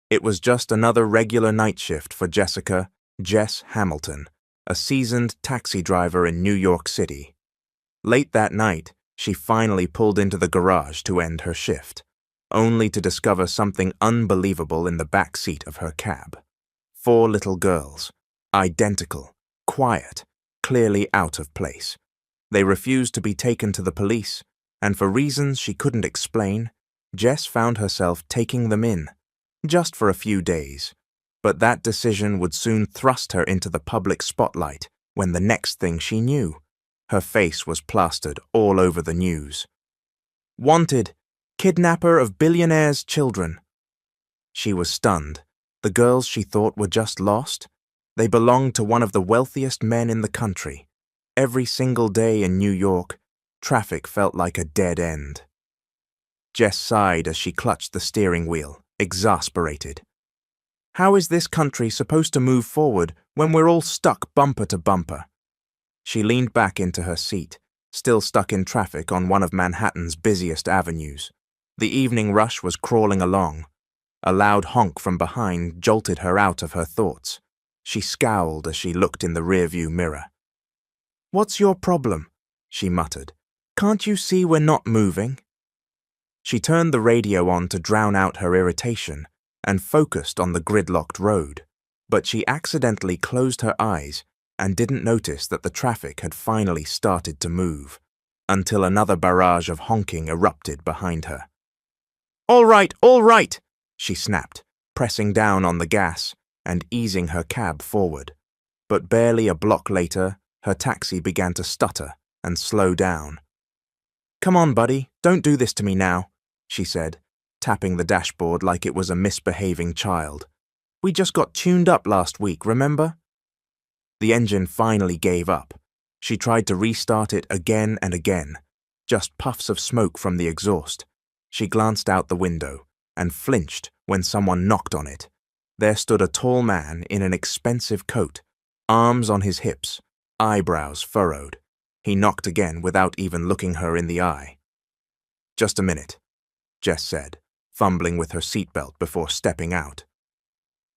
It was just another regular night shift for Jessica "Jess" Hamilton, a seasoned taxi driver in New York City. Late that night, she finally pulled into the garage to end her shift, only to discover something unbelievable in the back seat of her cab. 4 little girls, identical, quiet, clearly out of place. They refused to be taken to the police, and for reasons she couldn't explain, Jess found herself taking them in, just for a few days. But that decision would soon thrust her into the public spotlight when the next thing she knew, her face was plastered all over the news. Wanted, kidnapper of billionaires' children. She was stunned. The girls she thought were just lost? They belonged to one of the wealthiest men in the country. Every single day in New York, traffic felt like a dead end. Jess sighed as she clutched the steering wheel, exasperated. How is this country supposed to move forward when we're all stuck bumper to bumper? She leaned back into her seat, still stuck in traffic on one of Manhattan's busiest avenues. The evening rush was crawling along. A loud honk from behind jolted her out of her thoughts. She scowled as she looked in the rearview mirror. "What's your problem?" she muttered. "Can't you see we're not moving?" She turned the radio on to drown out her irritation and focused on the gridlocked road, but she accidentally closed her eyes and didn't notice that the traffic had finally started to move, until another barrage of honking erupted behind her. All right, she snapped, pressing down on the gas and easing her cab forward. But barely a block later, her taxi began to stutter and slow down. "Come on, buddy, don't do this to me now," she said, tapping the dashboard like it was a misbehaving child. "We just got tuned up last week, remember?" The engine finally gave up. She tried to restart it again and again, just puffs of smoke from the exhaust. She glanced out the window and flinched when someone knocked on it. There stood a tall man in an expensive coat, arms on his hips, eyebrows furrowed. He knocked again without even looking her in the eye. "Just a minute," Jess said, fumbling with her seatbelt before stepping out.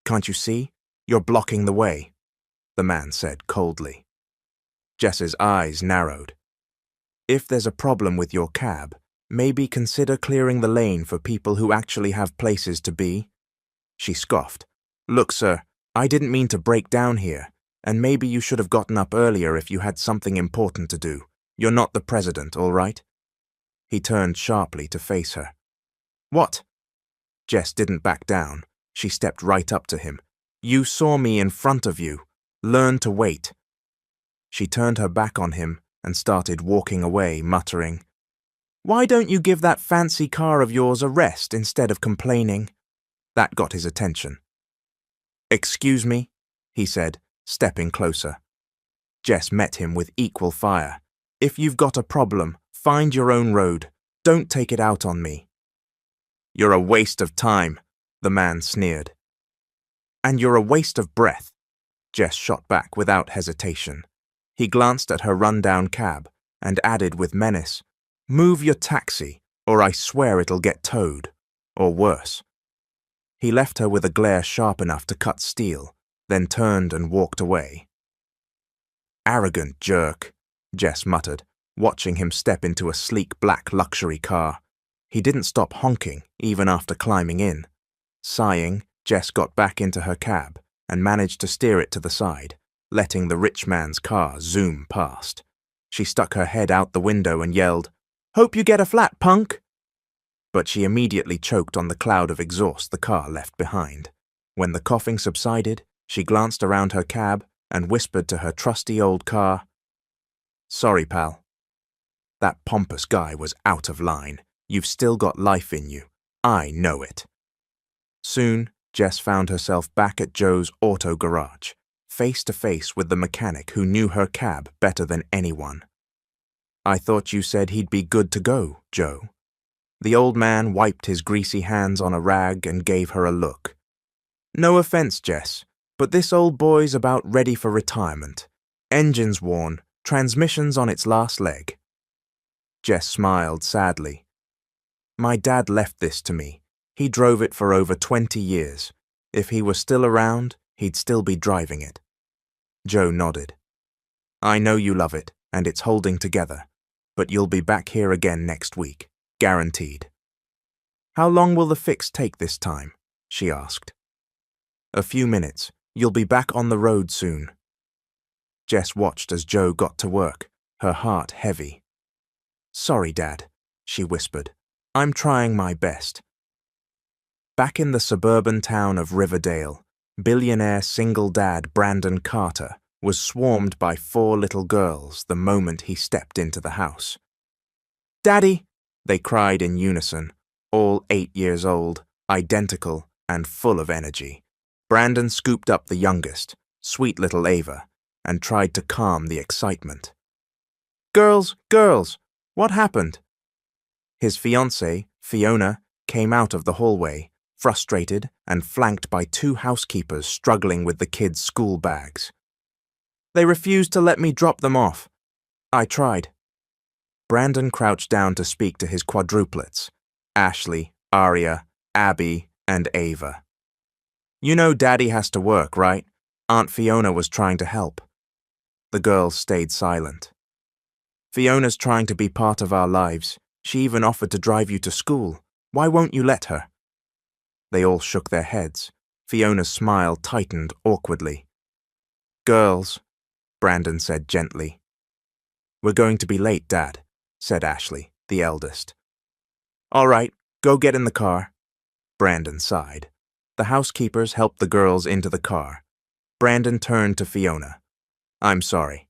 "Can't you see? You're blocking the way," the man said coldly. Jess's eyes narrowed. "If there's a problem with your cab, maybe consider clearing the lane for people who actually have places to be." She scoffed. "Look, sir, I didn't mean to break down here, and maybe you should have gotten up earlier if you had something important to do. You're not the president, all right?" He turned sharply to face her. "What?" Jess didn't back down. She stepped right up to him. "You saw me in front of you. Learn to wait." She turned her back on him and started walking away, muttering, "Why don't you give that fancy car of yours a rest instead of complaining?" That got his attention. "Excuse me," he said, stepping closer. Jess met him with equal fire. "If you've got a problem, find your own road. Don't take it out on me." "You're a waste of time," the man sneered. "And you're a waste of breath," Jess shot back without hesitation. He glanced at her run-down cab and added with menace, "Move your taxi, or I swear it'll get towed. Or worse." He left her with a glare sharp enough to cut steel, then turned and walked away. "Arrogant jerk," Jess muttered, watching him step into a sleek black luxury car. He didn't stop honking, even after climbing in. Sighing, Jess got back into her cab and managed to steer it to the side, letting the rich man's car zoom past. She stuck her head out the window and yelled, "Hope you get a flat, punk!" But she immediately choked on the cloud of exhaust the car left behind. When the coughing subsided, she glanced around her cab and whispered to her trusty old car, "Sorry, pal. That pompous guy was out of line. You've still got life in you. I know it." Soon, Jess found herself back at Joe's auto garage, face to face with the mechanic who knew her cab better than anyone. "I thought you said he'd be good to go, Joe." The old man wiped his greasy hands on a rag and gave her a look. "No offense, Jess, but this old boy's about ready for retirement. Engine's worn, transmission's on its last leg." Jess smiled sadly. "My dad left this to me. He drove it for over 20 years. If he were still around, he'd still be driving it. Joe nodded. I know you love it, and it's holding together, but you'll be back here again next week, guaranteed. How long will the fix take this time? She asked. A few minutes. You'll be back on the road soon. Jess watched as Joe got to work, her heart heavy. Sorry, Dad, she whispered. I'm trying my best. Back in the suburban town of Riverdale, billionaire single dad Brandon Carter was swarmed by 4 little girls the moment he stepped into the house. Daddy, they cried in unison, all 8 years old, identical and full of energy. Brandon scooped up the youngest, sweet little Ava, and tried to calm the excitement. Girls, girls, what happened? His fiancée, Fiona, came out of the hallway, frustrated and flanked by 2 housekeepers struggling with the kids' school bags. They refused to let me drop them off. I tried. Brandon crouched down to speak to his quadruplets, Ashley, Aria, Abby, and Ava. You know Daddy has to work, right? Aunt Fiona was trying to help. The girls stayed silent. Fiona's trying to be part of our lives. She even offered to drive you to school. Why won't you let her? They all shook their heads. Fiona's smile tightened awkwardly. Girls, Brandon said gently. We're going to be late, Dad, said Ashley, the eldest. All right, go get in the car. Brandon sighed. The housekeepers helped the girls into the car. Brandon turned to Fiona. I'm sorry.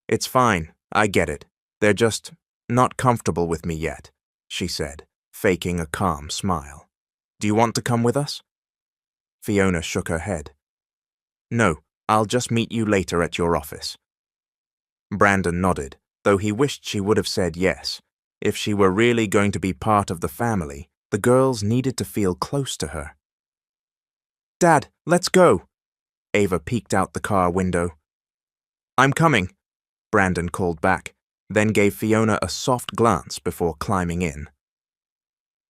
It's fine, I get it. They're just not comfortable with me yet, she said, faking a calm smile. Do you want to come with us? Fiona shook her head. No, I'll just meet you later at your office. Brandon nodded, though he wished she would have said yes. If she were really going to be part of the family, the girls needed to feel close to her. Dad, let's go. Ava peeked out the car window. I'm coming, Brandon called back, then gave Fiona a soft glance before climbing in.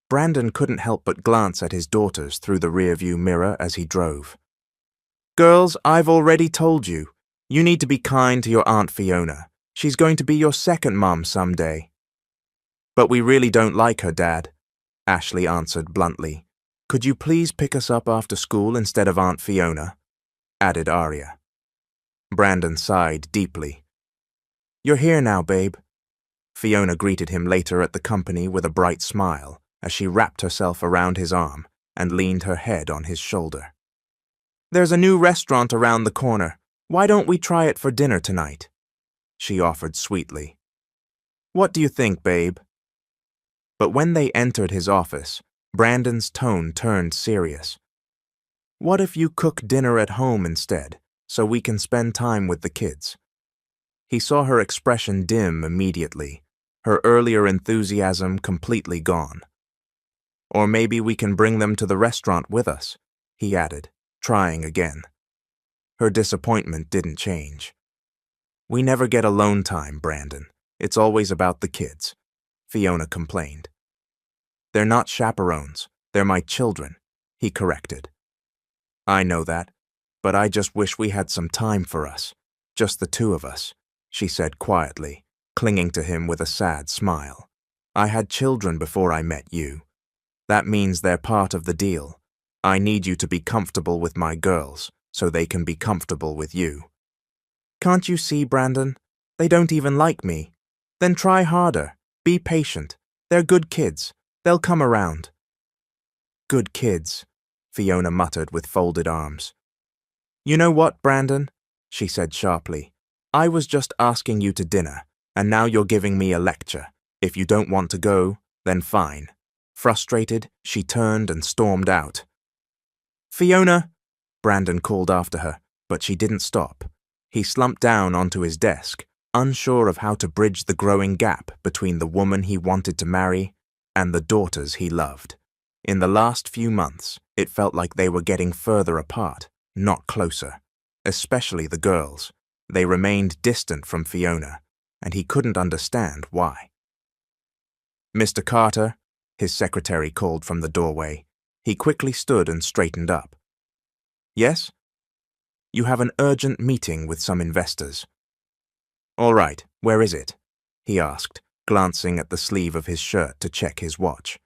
Brandon couldn't help but glance at his daughters through the rearview mirror as he drove. Girls, I've already told you. You need to be kind to your Aunt Fiona. She's going to be your second mom someday. But we really don't like her, Dad, Ashley answered bluntly. Could you please pick us up after school instead of Aunt Fiona? Added Aria. Brandon sighed deeply. You're here now, babe. Fiona greeted him later at the company with a bright smile as she wrapped herself around his arm and leaned her head on his shoulder. There's a new restaurant around the corner. Why don't we try it for dinner tonight? She offered sweetly. What do you think, babe? But when they entered his office, Brandon's tone turned serious. What if you cook dinner at home instead, so we can spend time with the kids? He saw her expression dim immediately, her earlier enthusiasm completely gone. Or maybe we can bring them to the restaurant with us, he added, trying again. Her disappointment didn't change. We never get alone time, Brandon. It's always about the kids, Fiona complained. They're not chaperones. They're my children, he corrected. I know that, but I just wish we had some time for us, just the 2 of us, she said quietly, clinging to him with a sad smile. I had children before I met you. That means they're part of the deal. I need you to be comfortable with my girls, so they can be comfortable with you. Can't you see, Brandon? They don't even like me. Then try harder. Be patient. They're good kids. They'll come around. Good kids, Fiona muttered with folded arms. You know what, Brandon? She said sharply. I was just asking you to dinner, and now you're giving me a lecture. If you don't want to go, then fine. Frustrated, she turned and stormed out. Fiona, Brandon called after her, but she didn't stop. He slumped down onto his desk, unsure of how to bridge the growing gap between the woman he wanted to marry and the daughters he loved. In the last few months, it felt like they were getting further apart, not closer, especially the girls. They remained distant from Fiona, and he couldn't understand why. Mr. Carter, his secretary called from the doorway. He quickly stood and straightened up, Yes? You have an urgent meeting with some investors. All right, where is it? He asked, glancing at the sleeve of his shirt to check his watch.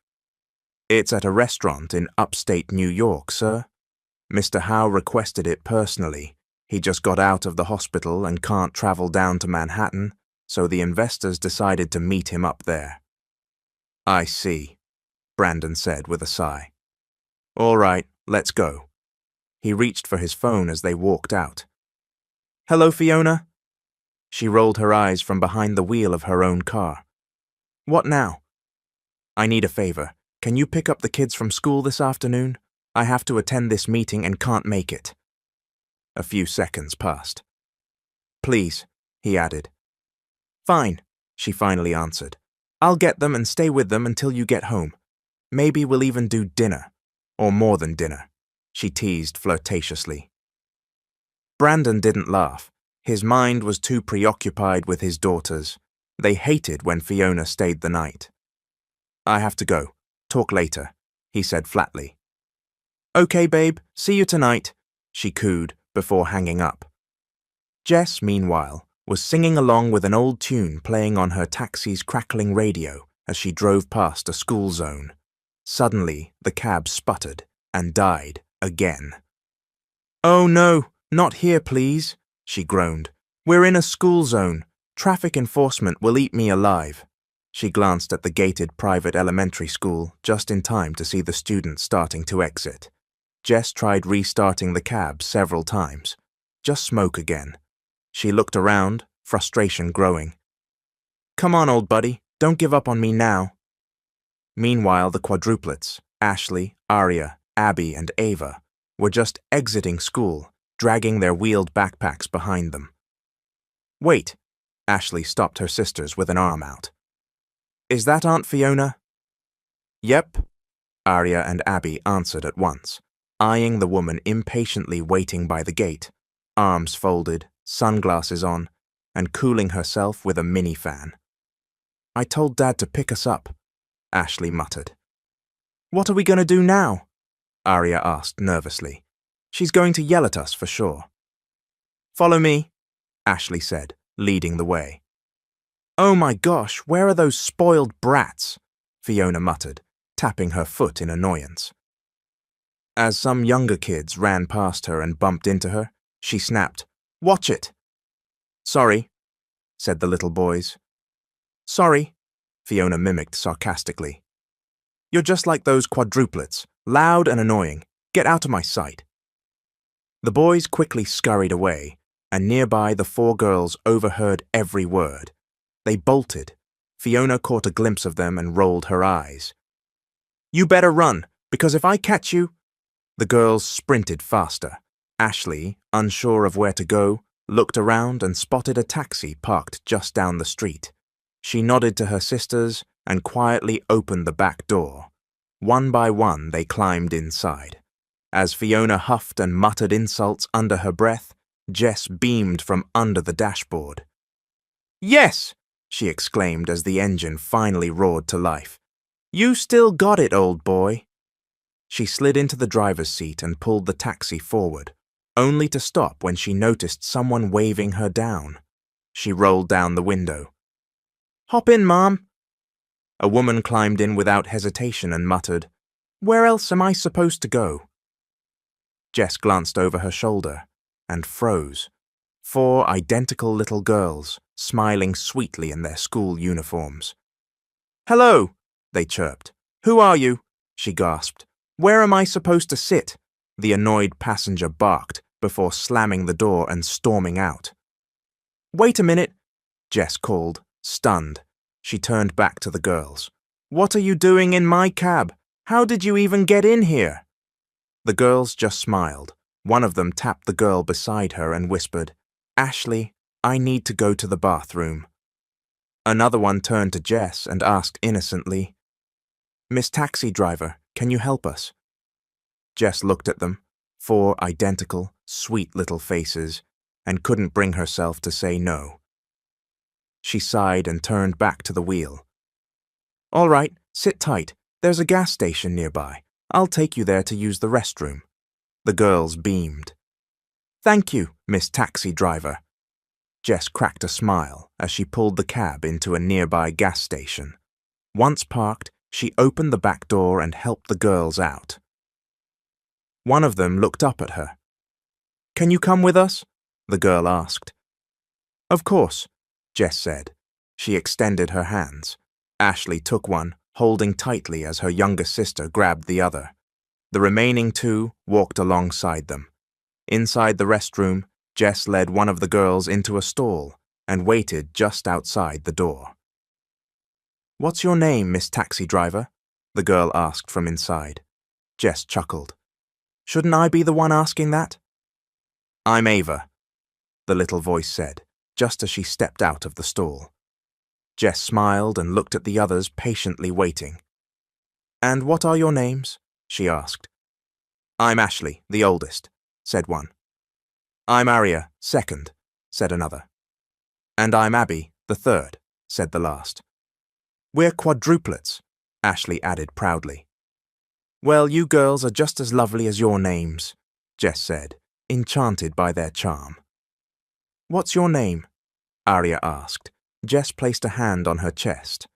It's at a restaurant in upstate New York, sir. Mr. Howe requested it personally. He just got out of the hospital and can't travel down to Manhattan, so the investors decided to meet him up there. I see, Brandon said with a sigh. All right, let's go. He reached for his phone as they walked out. Hello, Fiona? She rolled her eyes from behind the wheel of her own car. What now? I need a favor. Can you pick up the kids from school this afternoon? I have to attend this meeting and can't make it. A few seconds passed. Please, he added. Fine, she finally answered. I'll get them and stay with them until you get home. Maybe we'll even do dinner. Or more than dinner, she teased flirtatiously. Brandon didn't laugh. His mind was too preoccupied with his daughters. They hated when Fiona stayed the night. I have to go. Talk later, he said flatly. Okay, babe, see you tonight, she cooed before hanging up. Jess, meanwhile, was singing along with an old tune playing on her taxi's crackling radio as she drove past a school zone. Suddenly, the cab sputtered and died again. Oh no, not here, please, she groaned. We're in a school zone. Traffic enforcement will eat me alive. She glanced at the gated private elementary school just in time to see the students starting to exit. Jess tried restarting the cab several times. Just smoke again. She looked around, frustration growing. Come on, old buddy, don't give up on me now. Meanwhile, the quadruplets, Ashley, Aria, Abby, and Ava, were just exiting school, dragging their wheeled backpacks behind them. Wait, Ashley stopped her sisters with an arm out. Is that Aunt Fiona? Yep, Aria and Abby answered at once, eyeing the woman impatiently waiting by the gate, arms folded, sunglasses on, and cooling herself with a mini fan. I told Dad to pick us up, Ashley muttered. What are we going to do now? Aria asked nervously. She's going to yell at us for sure. Follow me, Ashley said, leading the way. Oh my gosh, where are those spoiled brats? Fiona muttered, tapping her foot in annoyance. As some younger kids ran past her and bumped into her, she snapped, Watch it! Sorry, said the little boys. Sorry, Fiona mimicked sarcastically. You're just like those quadruplets, loud and annoying. Get out of my sight. The boys quickly scurried away, and nearby the four girls overheard every word. They bolted. Fiona caught a glimpse of them and rolled her eyes. You better run, because if I catch you... The girls sprinted faster. Ashley, unsure of where to go, looked around and spotted a taxi parked just down the street. She nodded to her sisters and quietly opened the back door. One by one, they climbed inside. As Fiona huffed and muttered insults under her breath, Jess beamed from under the dashboard. Yes! She exclaimed as the engine finally roared to life. You still got it, old boy. She slid into the driver's seat and pulled the taxi forward, only to stop when she noticed someone waving her down. She rolled down the window. Hop in, Mom. A woman climbed in without hesitation and muttered, Where else am I supposed to go? Jess glanced over her shoulder and froze. 4 identical little girls, smiling sweetly in their school uniforms. Hello, they chirped. Who are you? She gasped. Where am I supposed to sit? The annoyed passenger barked before slamming the door and storming out. Wait a minute, Jess called, stunned. She turned back to the girls. What are you doing in my cab? How did you even get in here? The girls just smiled. One of them tapped the girl beside her and whispered, Ashley, I need to go to the bathroom. Another one turned to Jess and asked innocently, Miss Taxi Driver, can you help us? Jess looked at them, 4 identical, sweet little faces, and couldn't bring herself to say no. She sighed and turned back to the wheel. All right, sit tight. There's a gas station nearby. I'll take you there to use the restroom. The girls beamed. "Thank you, Miss Taxi Driver." Jess cracked a smile as she pulled the cab into a nearby gas station. Once parked, she opened the back door and helped the girls out. One of them looked up at her. "Can you come with us?" the girl asked. "Of course," Jess said. She extended her hands. Ashley took one, holding tightly as her younger sister grabbed the other. The remaining two walked alongside them. Inside the restroom, Jess led one of the girls into a stall and waited just outside the door. "What's your name, Miss Taxi Driver?" the girl asked from inside. Jess chuckled. "Shouldn't I be the one asking that?" "I'm Ava," the little voice said, just as she stepped out of the stall. Jess smiled and looked at the others patiently waiting. "And what are your names?" she asked. "I'm Ashley, the oldest," said one. "I'm Aria, second," said another. "And I'm Abby, the third," said the last. "We're quadruplets," Ashley added proudly. "Well, you girls are just as lovely as your names," Jess said, enchanted by their charm. "What's your name?" Aria asked. Jess placed a hand on her chest.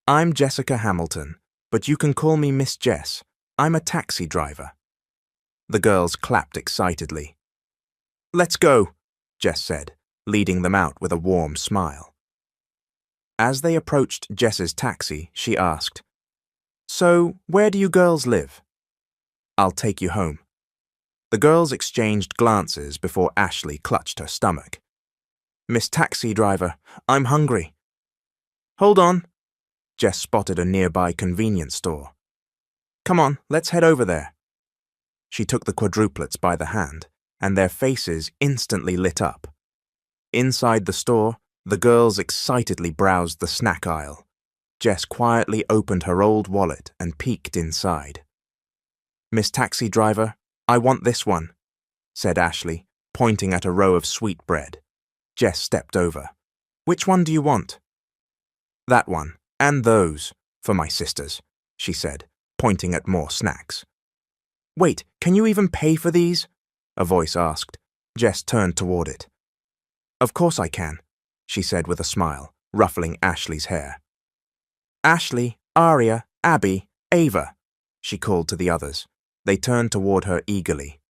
"I'm Jessica Hamilton, but you can call me Miss Jess. I'm a taxi driver." The girls clapped excitedly. "Let's go," Jess said, leading them out with a warm smile. As they approached Jess's taxi, she asked, "So, where do you girls live?" "I'll take you home." The girls exchanged glances before Ashley clutched her stomach. "Miss Taxi Driver, I'm hungry." "Hold on." Jess spotted a nearby convenience store. "Come on, let's head over there." She took the quadruplets by the hand, and their faces instantly lit up. Inside the store, the girls excitedly browsed the snack aisle. Jess quietly opened her old wallet and peeked inside. "Miss Taxi Driver, I want this one," said Ashley, pointing at a row of sweetbread. Jess stepped over. "Which one do you want?" "That one, and those, for my sisters," she said, pointing at more snacks. "Wait, can you even pay for these?" a voice asked. Jess turned toward it. "Of course I can," she said with a smile, ruffling Ashley's hair. "Ashley, Aria, Abby, Ava," she called to the others. They turned toward her eagerly.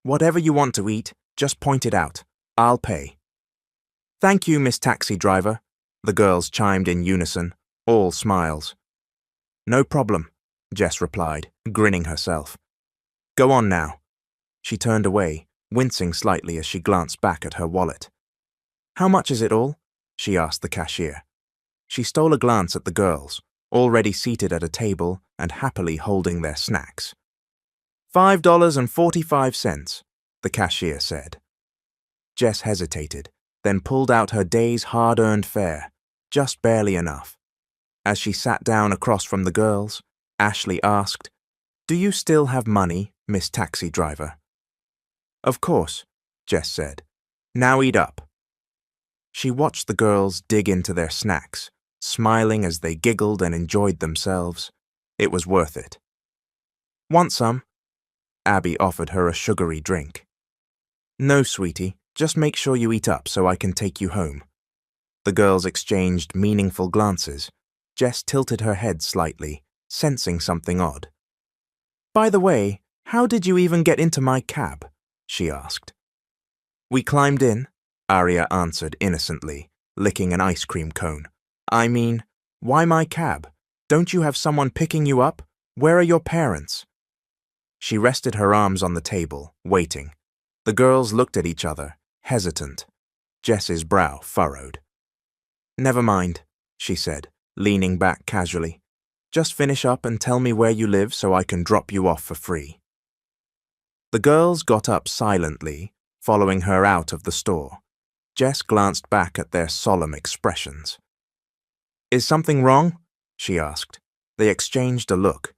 "Whatever you want to eat, just point it out. I'll pay." "Thank you, Miss Taxi Driver," the girls chimed in unison, all smiles. "No problem," Jess replied, grinning herself. "Go on now." She turned away, wincing slightly as she glanced back at her wallet. "How much is it all?" she asked the cashier. She stole a glance at the girls, already seated at a table and happily holding their snacks. $5.45, the cashier said. Jess hesitated, then pulled out her day's hard-earned fare, just barely enough. As she sat down across from the girls, Ashley asked, "Do you still have money, Miss Taxi Driver?" "Of course," Jess said. "Now eat up." She watched the girls dig into their snacks, smiling as they giggled and enjoyed themselves. It was worth it. "Want some?" Abby offered her a sugary drink. "No, sweetie, just make sure you eat up so I can take you home." The girls exchanged meaningful glances. Jess tilted her head slightly, sensing something odd. "By the way, how did you even get into my cab?" she asked. "We climbed in," Aria answered innocently, licking an ice cream cone. "I mean, why my cab? Don't you have someone picking you up? Where are your parents?" She rested her arms on the table, waiting. The girls looked at each other, hesitant. Jess's brow furrowed. "Never mind," she said, leaning back casually. "Just finish up and tell me where you live so I can drop you off for free." The girls got up silently, following her out of the store. Jess glanced back at their solemn expressions. "Is something wrong?" she asked. They exchanged a look.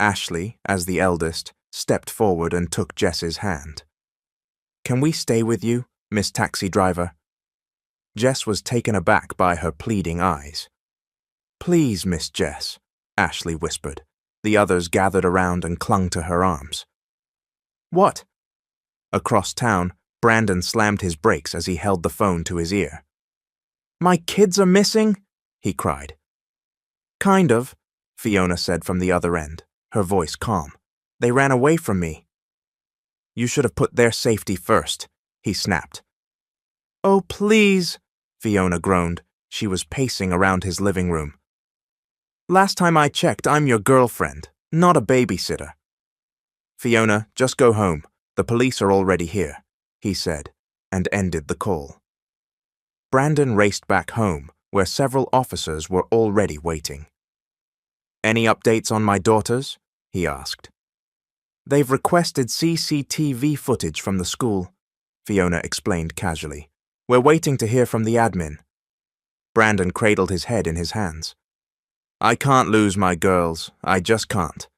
Ashley, as the eldest, stepped forward and took Jess's hand. "Can we stay with you, Miss Taxi Driver?" Jess was taken aback by her pleading eyes. "Please, Miss Jess," Ashley whispered. The others gathered around and clung to her arms. What? Across town, Brandon slammed his brakes as he held the phone to his ear. My kids are missing? He cried. Kind of, Fiona said from the other end, her voice calm. They ran away from me. You should have put their safety first, he snapped. Oh, please, Fiona groaned. She was pacing around his living room. Last time I checked, I'm your girlfriend, not a babysitter. Fiona, just go home. The police are already here, he said, and ended the call. Brandon raced back home, where several officers were already waiting. Any updates on my daughters? He asked. They've requested CCTV footage from the school, Fiona explained casually. We're waiting to hear from the admin. Brandon cradled his head in his hands. I can't lose my girls. I just can't.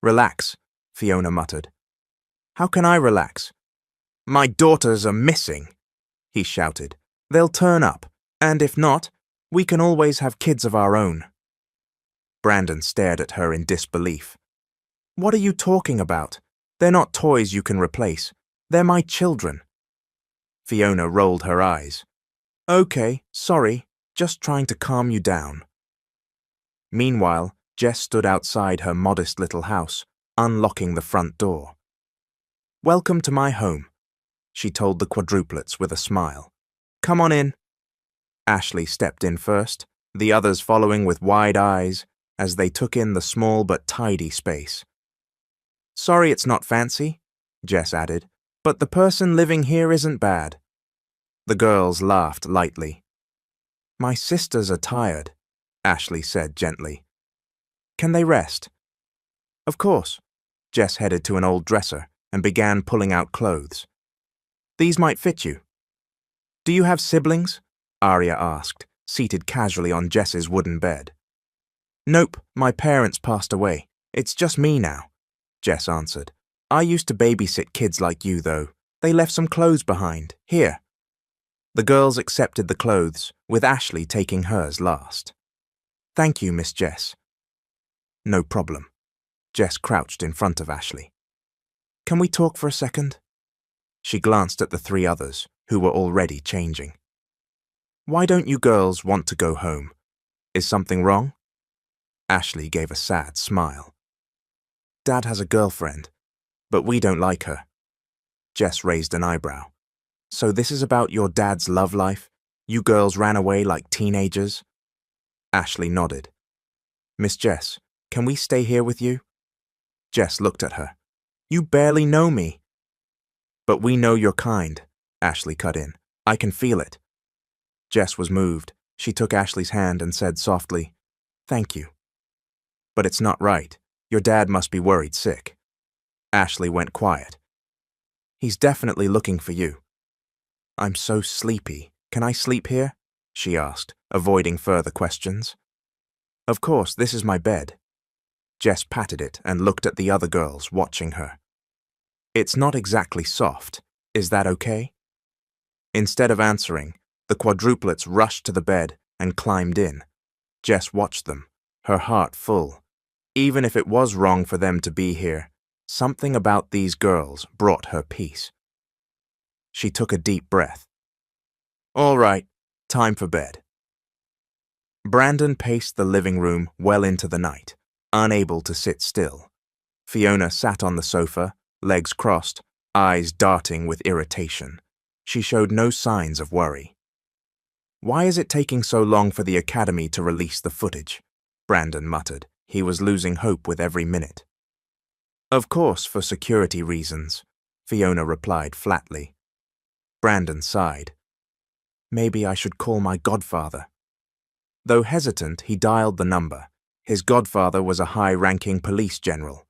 Relax, Fiona muttered. How can I relax? My daughters are missing, he shouted. They'll turn up, and if not, we can always have kids of our own. Brandon stared at her in disbelief. What are you talking about? They're not toys you can replace. They're my children. Fiona rolled her eyes. Okay, sorry, just trying to calm you down. Meanwhile, Jess stood outside her modest little house, unlocking the front door. Welcome to my home, she told the quadruplets with a smile. Come on in. Ashley stepped in first, the others following with wide eyes as they took in the small but tidy space. Sorry it's not fancy, Jess added, but the person living here isn't bad. The girls laughed lightly. My sisters are tired, Ashley said gently. Can they rest? Of course. Jess headed to an old dresser and began pulling out clothes. These might fit you. Do you have siblings? Arya asked, seated casually on Jess's wooden bed. Nope, my parents passed away. It's just me now, Jess answered. I used to babysit kids like you, though. They left some clothes behind. Here. The girls accepted the clothes, with Ashley taking hers last. Thank you, Miss Jess. No problem. Jess crouched in front of Ashley. Can we talk for a second? She glanced at the three others, who were already changing. Why don't you girls want to go home? Is something wrong? Ashley gave a sad smile. Dad has a girlfriend, but we don't like her. Jess raised an eyebrow. So this is about your dad's love life? You girls ran away like teenagers? Ashley nodded. Miss Jess, can we stay here with you? Jess looked at her. You barely know me. But we know you're kind, Ashley cut in. I can feel it. Jess was moved. She took Ashley's hand and said softly, Thank you. But it's not right. Your dad must be worried sick. Ashley went quiet. He's definitely looking for you. I'm so sleepy. Can I sleep here? She asked, avoiding further questions. Of course, this is my bed. Jess patted it and looked at the other girls watching her. It's not exactly soft. Is that okay? Instead of answering, the quadruplets rushed to the bed and climbed in. Jess watched them, her heart full. Even if it was wrong for them to be here, something about these girls brought her peace. She took a deep breath. All right, time for bed. Brandon paced the living room well into the night, unable to sit still. Fiona sat on the sofa, legs crossed, eyes darting with irritation. She showed no signs of worry. Why is it taking so long for the academy to release the footage? Brandon muttered. He was losing hope with every minute. Of course, for security reasons, Fiona replied flatly. Brandon sighed. Maybe I should call my godfather. Though hesitant, he dialed the number. His godfather was a high-ranking police general.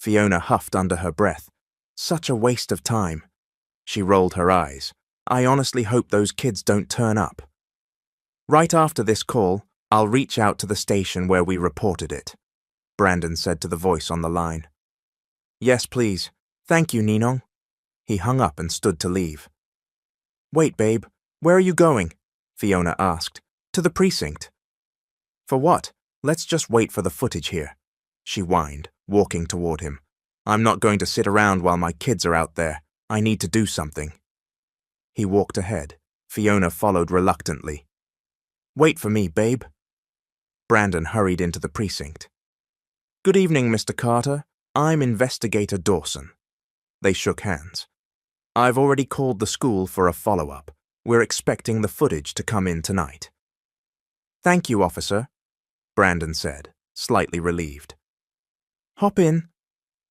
Fiona huffed under her breath. Such a waste of time. She rolled her eyes. I honestly hope those kids don't turn up. Right after this call, I'll reach out to the station where we reported it, Brandon said to the voice on the line. Yes, please. Thank you, Ninong. He hung up and stood to leave. Wait, babe. Where are you going? Fiona asked. To the precinct. For what? Let's just wait for the footage here, she whined, walking toward him. I'm not going to sit around while my kids are out there. I need to do something. He walked ahead. Fiona followed reluctantly. Wait for me, babe. Brandon hurried into the precinct. Good evening, Mr. Carter. I'm Investigator Dawson. They shook hands. I've already called the school for a follow-up. We're expecting the footage to come in tonight. Thank you, officer, Brandon said, slightly relieved. Hop in,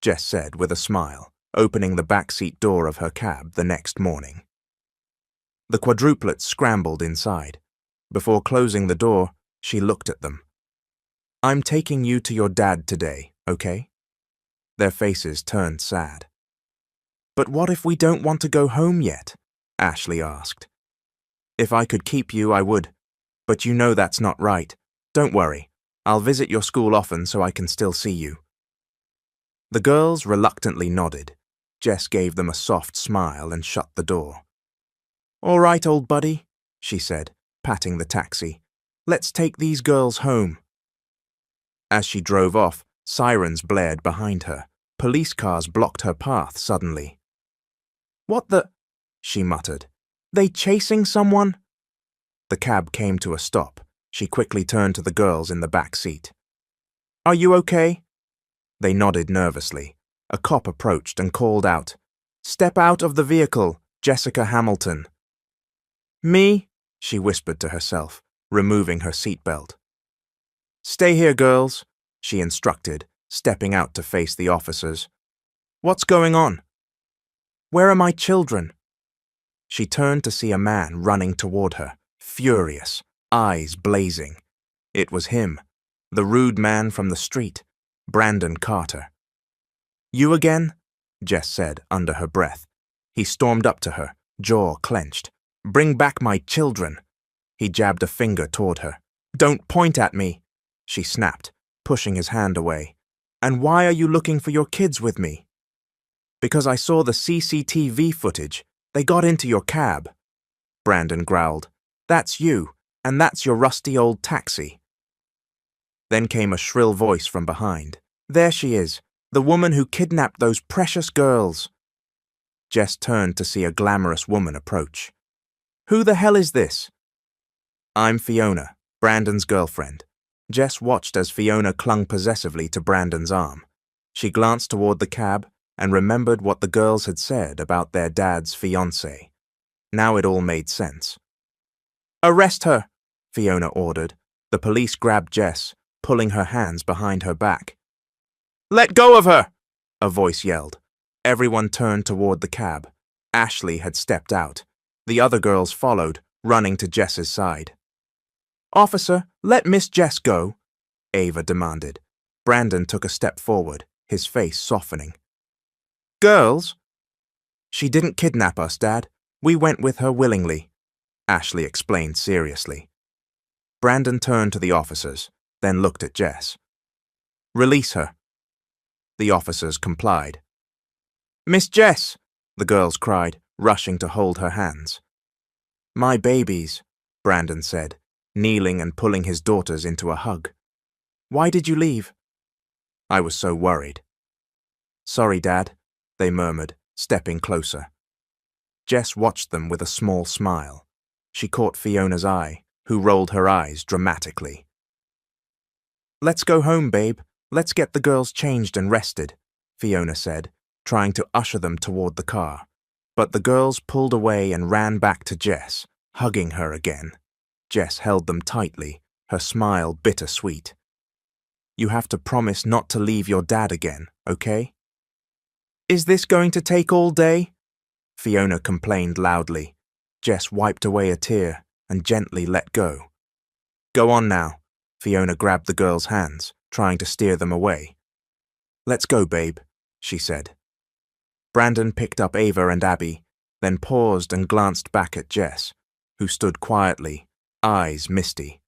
Jess said with a smile, opening the backseat door of her cab the next morning. The quadruplets scrambled inside. Before closing the door, she looked at them. I'm taking you to your dad today, okay? Their faces turned sad. But what if we don't want to go home yet? Ashley asked. If I could keep you, I would. But you know that's not right. Don't worry. I'll visit your school often so I can still see you. The girls reluctantly nodded. Jess gave them a soft smile and shut the door. All right, old buddy, she said, patting the taxi. Let's take these girls home. As she drove off, sirens blared behind her. Police cars blocked her path suddenly. What the? She muttered. They chasing someone? The cab came to a stop. She quickly turned to the girls in the back seat. Are you okay? They nodded nervously. A cop approached and called out, Step out of the vehicle, Jessica Hamilton. Me? She whispered to herself, removing her seatbelt. Stay here, girls, she instructed, stepping out to face the officers. What's going on? Where are my children? She turned to see a man running toward her, furious, eyes blazing. It was him, the rude man from the street, Brandon Carter. You again? Jess said under her breath. He stormed up to her, jaw clenched. Bring back my children. He jabbed a finger toward her. Don't point at me, she snapped, pushing his hand away. And why are you looking for your kids with me? Because I saw the CCTV footage. They got into your cab. Brandon growled. That's you, and that's your rusty old taxi. Then came a shrill voice from behind. There she is, the woman who kidnapped those precious girls. Jess turned to see a glamorous woman approach. Who the hell is this? I'm Fiona, Brandon's girlfriend. Jess watched as Fiona clung possessively to Brandon's arm. She glanced toward the cab and remembered what the girls had said about their dad's fiancée. Now it all made sense. Arrest her, Fiona ordered. The police grabbed Jess, pulling her hands behind her back. Let go of her, a voice yelled. Everyone turned toward the cab. Ashley had stepped out. The other girls followed, running to Jess's side. Officer, let Miss Jess go, Ava demanded. Brandon took a step forward, his face softening. Girls? She didn't kidnap us, Dad. We went with her willingly, Ashley explained seriously. Brandon turned to the officers, then looked at Jess. Release her. The officers complied. Miss Jess, the girls cried, rushing to hold her hands. My babies, Brandon said, kneeling and pulling his daughters into a hug. Why did you leave? I was so worried. Sorry, Dad, they murmured, stepping closer. Jess watched them with a small smile. She caught Fiona's eye, who rolled her eyes dramatically. Let's go home, babe. Let's get the girls changed and rested, Fiona said, trying to usher them toward the car. But the girls pulled away and ran back to Jess, hugging her again. Jess held them tightly, her smile bittersweet. You have to promise not to leave your dad again, okay? Is this going to take all day? Fiona complained loudly. Jess wiped away a tear and gently let go. Go on now. Fiona grabbed the girls' hands, trying to steer them away. Let's go, babe, she said. Brandon picked up Ava and Abby, then paused and glanced back at Jess, who stood quietly, eyes misty.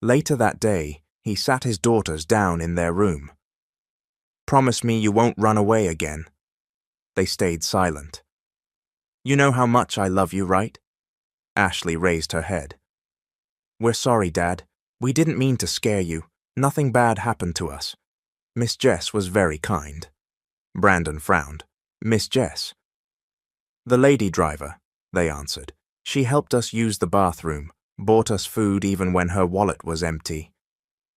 Later that day, he sat his daughters down in their room. Promise me you won't run away again. They stayed silent. You know how much I love you, right? Ashley raised her head. We're sorry, Dad. We didn't mean to scare you. Nothing bad happened to us. Miss Jess was very kind. Brandon frowned. Miss Jess. The lady driver, they answered. She helped us use the bathroom, bought us food even when her wallet was empty.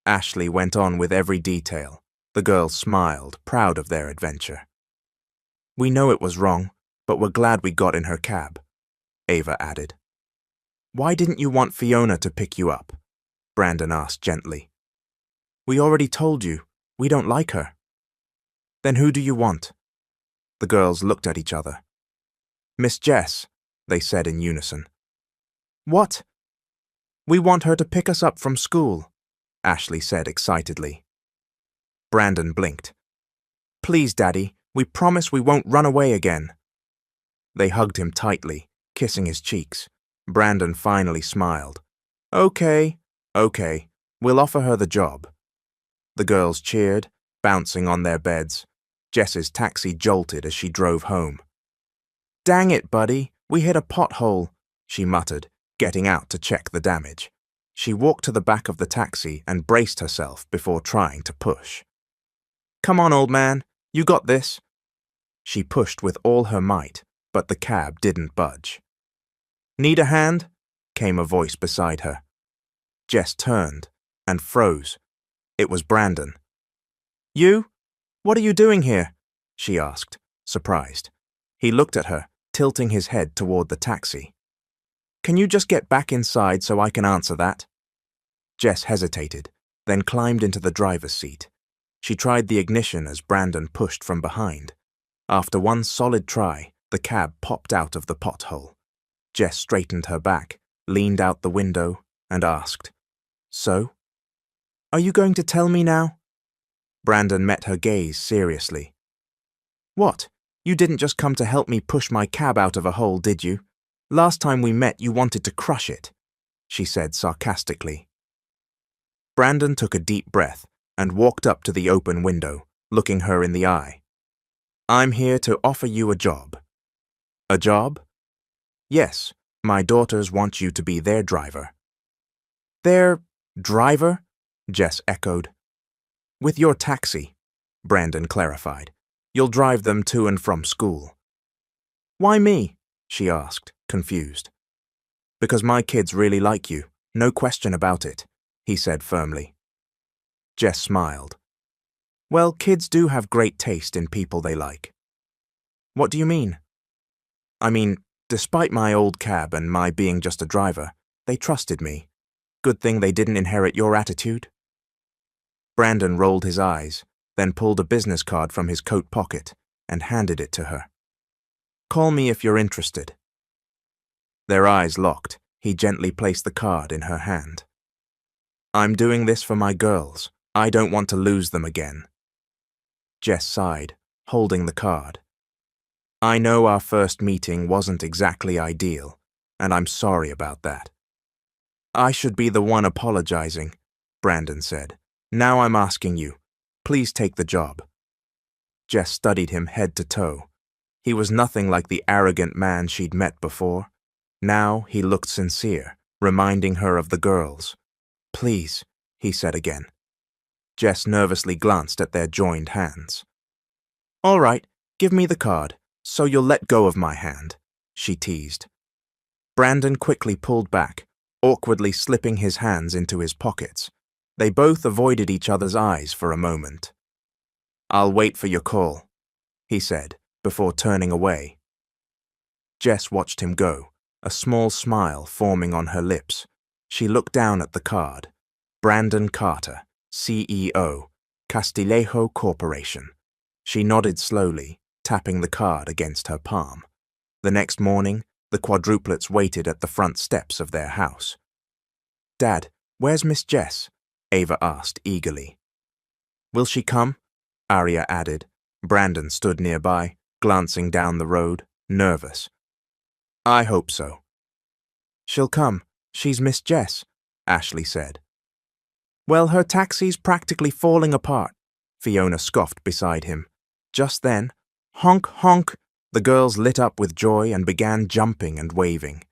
Ashley went on with every detail. The girls smiled, proud of their adventure. We know it was wrong, but we're glad we got in her cab, Ava added. Why didn't you want Fiona to pick you up? Brandon asked gently. We already told you. We don't like her. Then who do you want? The girls looked at each other. Miss Jess, they said in unison. What? We want her to pick us up from school, Ashley said excitedly. Brandon blinked. Please, Daddy, we promise we won't run away again. They hugged him tightly, kissing his cheeks. Brandon finally smiled. Okay, we'll offer her the job. The girls cheered, bouncing on their beds. Jess's taxi jolted as she drove home. Dang it, buddy, we hit a pothole, she muttered, getting out to check the damage. She walked to the back of the taxi and braced herself before trying to push. Come on, old man, you got this. She pushed with all her might, but the cab didn't budge. Need a hand? Came a voice beside her. Jess turned and froze. It was Brandon. You? What are you doing here? She asked, surprised. He looked at her, tilting his head toward the taxi. Can you just get back inside so I can answer that? Jess hesitated, then climbed into the driver's seat. She tried the ignition as Brandon pushed from behind. After one solid try, the cab popped out of the pothole. Jess straightened her back, leaned out the window, and asked, So? Are you going to tell me now? Brandon met her gaze seriously. What? You didn't just come to help me push my cab out of a hole, did you? Last time we met, you wanted to crush it, she said sarcastically. Brandon took a deep breath and walked up to the open window, looking her in the eye. I'm here to offer you a job. A job? Yes, my daughters want you to be their driver. Their driver? Jess echoed. With your taxi, Brandon clarified. You'll drive them to and from school. Why me? She asked, confused. Because my kids really like you, no question about it, he said firmly. Jess smiled. Well, kids do have great taste in people they like. What do you mean? I mean, despite my old cab and my being just a driver, they trusted me. Good thing they didn't inherit your attitude. Brandon rolled his eyes, then pulled a business card from his coat pocket and handed it to her. Call me if you're interested. Their eyes locked. He gently placed the card in her hand. I'm doing this for my girls. I don't want to lose them again. Jess sighed, holding the card. I know our first meeting wasn't exactly ideal, and I'm sorry about that. I should be the one apologizing, Brandon said. Now I'm asking you. Please take the job. Jess studied him head to toe. He was nothing like the arrogant man she'd met before. Now he looked sincere, reminding her of the girls. Please, he said again. Jess nervously glanced at their joined hands. All right, give me the card, so you'll let go of my hand, she teased. Brandon quickly pulled back, awkwardly slipping his hands into his pockets. They both avoided each other's eyes for a moment. I'll wait for your call, he said, before turning away. Jess watched him go, a small smile forming on her lips. She looked down at the card. Brandon Carter, CEO, Castillejo Corporation. She nodded slowly, tapping the card against her palm. The next morning, the Quadruplets waited at the front steps of their house. Dad, where's Miss Jess? Ava asked eagerly. Will she come? Arya added. Brandon stood nearby, glancing down the road, nervous. I hope so. She'll come. She's Miss Jess, Ashley said. Well, her taxi's practically falling apart, Fiona scoffed beside him. Just then, honk, honk, the girls lit up with joy and began jumping and waving.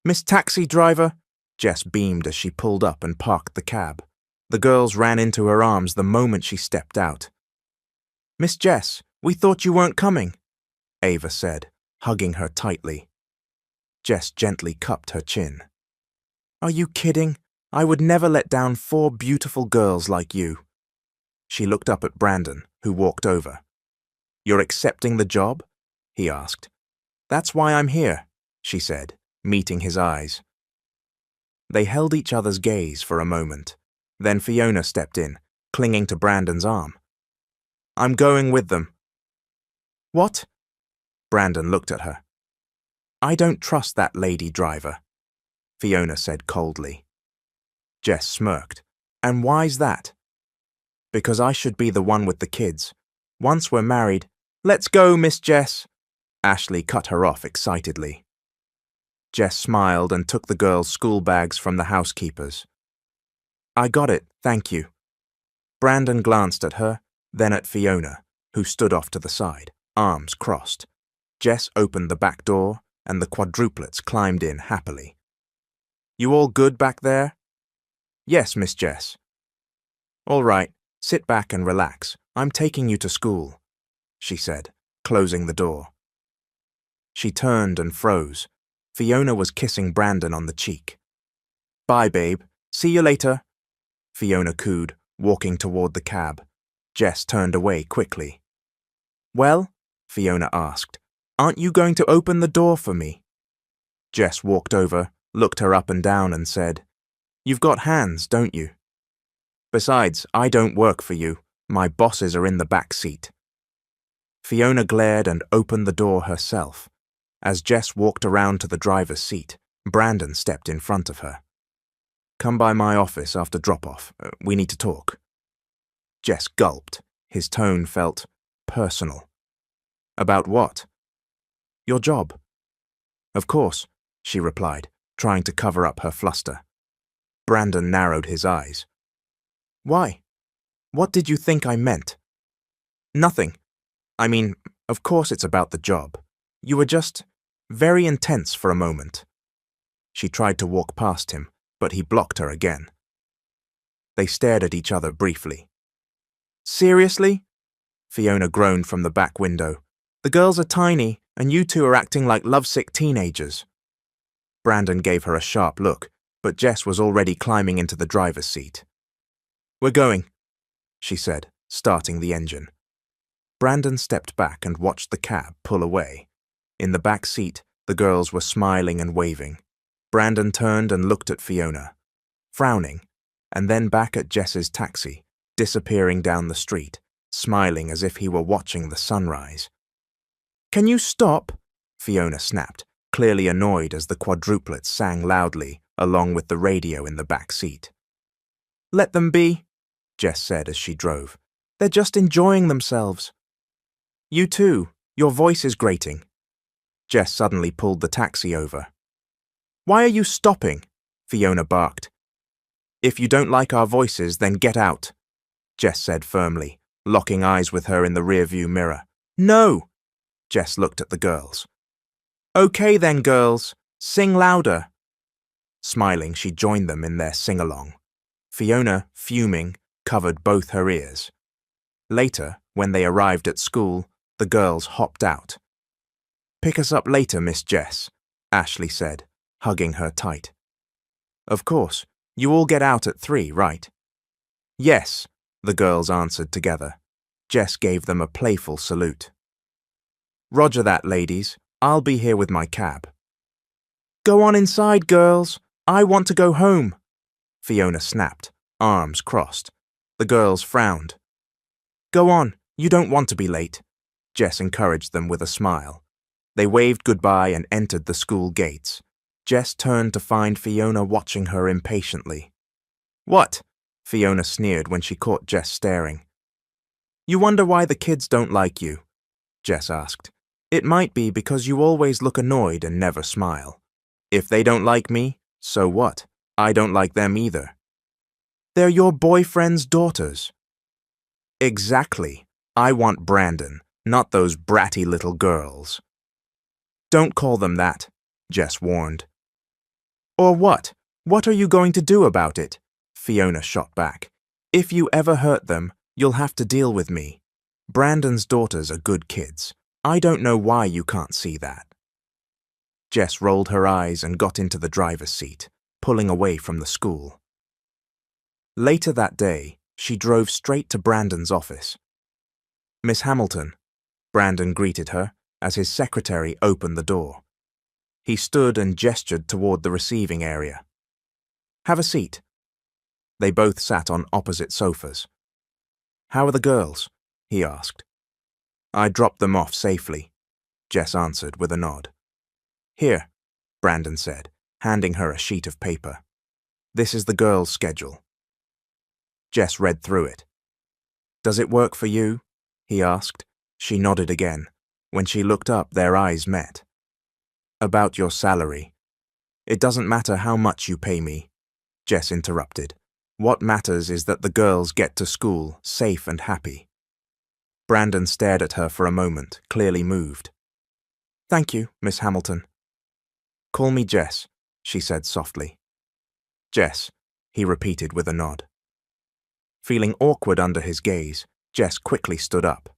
Miss Taxi Driver, Jess beamed as she pulled up and parked the cab. The girls ran into her arms the moment she stepped out. Miss Jess, We thought you weren't coming, Ava said, hugging her tightly. Jess gently cupped her chin. Are you kidding? I would never let down 4 beautiful girls like you. She looked up at Brandon, who walked over. You're accepting the job? He asked. That's why I'm here, she said, meeting his eyes. They held each other's gaze for a moment. Then Fiona stepped in, clinging to Brandon's arm. I'm going with them. What? Brandon looked at her. I don't trust that lady driver, Fiona said coldly. Jess smirked. And why's that? Because I should be the one with the kids. Once we're married, let's go, Miss Jess. Ashley cut her off excitedly. Jess smiled and took the girls' school bags from the housekeepers. I got it, thank you. Brandon glanced at her, then at Fiona, who stood off to the side, arms crossed. Jess opened the back door, and the quadruplets climbed in happily. You all good back there? Yes, Miss Jess. All right, sit back and relax. I'm taking you to school, she said, closing the door. She turned and froze. Fiona was kissing Brandon on the cheek. Bye, babe. See you later, Fiona cooed, walking toward the cab. Jess turned away quickly. Well, Fiona asked, aren't you going to open the door for me? Jess walked over, looked her up and down and said, You've got hands, don't you? Besides, I don't work for you. My bosses are in the back seat. Fiona glared and opened the door herself. As Jess walked around to the driver's seat, Brandon stepped in front of her. Come by my office after drop-off. We need to talk. Jess gulped. His tone felt personal. About what? Your job. Of course, she replied, trying to cover up her fluster. Brandon narrowed his eyes. Why? What did you think I meant? Nothing. I mean, of course it's about the job. You were just very intense for a moment. She tried to walk past him, but he blocked her again. They stared at each other briefly. Seriously? Fiona groaned from the back window. The girls are tiny, and you two are acting like lovesick teenagers. Brandon gave her a sharp look, but Jess was already climbing into the driver's seat. We're going, she said, starting the engine. Brandon stepped back and watched the cab pull away. In the back seat, the girls were smiling and waving. Brandon turned and looked at Fiona, frowning, and then back at Jess's taxi, disappearing down the street, smiling as if he were watching the sunrise. Can you stop? Fiona snapped, clearly annoyed as the quadruplets sang loudly, along with the radio in the back seat. Let them be, Jess said as she drove. They're just enjoying themselves. You too. Your voice is grating. Jess suddenly pulled the taxi over. Why are you stopping? Fiona barked. If you don't like our voices, then get out, Jess said firmly, locking eyes with her in the rearview mirror. No! Jess looked at the girls. Okay then, girls. Sing louder. Smiling, she joined them in their sing-along. Fiona, fuming, covered both her ears. Later, when they arrived at school, the girls hopped out. Pick us up later, Miss Jess, Ashley said, hugging her tight. Of course. You all get out at 3, right? Yes, the girls answered together. Jess gave them a playful salute. Roger that, ladies. I'll be here with my cab. Go on inside, girls. I want to go home, Fiona snapped, arms crossed. The girls frowned. Go on, you don't want to be late, Jess encouraged them with a smile. They waved goodbye and entered the school gates. Jess turned to find Fiona watching her impatiently. What? Fiona sneered when she caught Jess staring. You wonder why the kids don't like you, Jess asked. It might be because you always look annoyed and never smile. If they don't like me, so what? I don't like them either. They're your boyfriend's daughters. Exactly. I want Brandon, not those bratty little girls. Don't call them that, Jess warned. Or what? What are you going to do about it? Fiona shot back. If you ever hurt them, you'll have to deal with me. Brandon's daughters are good kids. I don't know why you can't see that. Jess rolled her eyes and got into the driver's seat, pulling away from the school. Later that day, she drove straight to Brandon's office. "Miss Hamilton," Brandon greeted her as his secretary opened the door. He stood and gestured toward the receiving area. "Have a seat." They both sat on opposite sofas. "How are the girls?" he asked. "I dropped them off safely," Jess answered with a nod. "Here," Brandon said, handing her a sheet of paper. "This is the girls' schedule." Jess read through it. "Does it work for you?" he asked. She nodded again. When she looked up, their eyes met. "About your salary. It doesn't matter how much you pay me," Jess interrupted. "What matters is that the girls get to school safe and happy." Brandon stared at her for a moment, clearly moved. "Thank you, Miss Hamilton." "Call me Jess," she said softly. "Jess," he repeated with a nod. Feeling awkward under his gaze, Jess quickly stood up.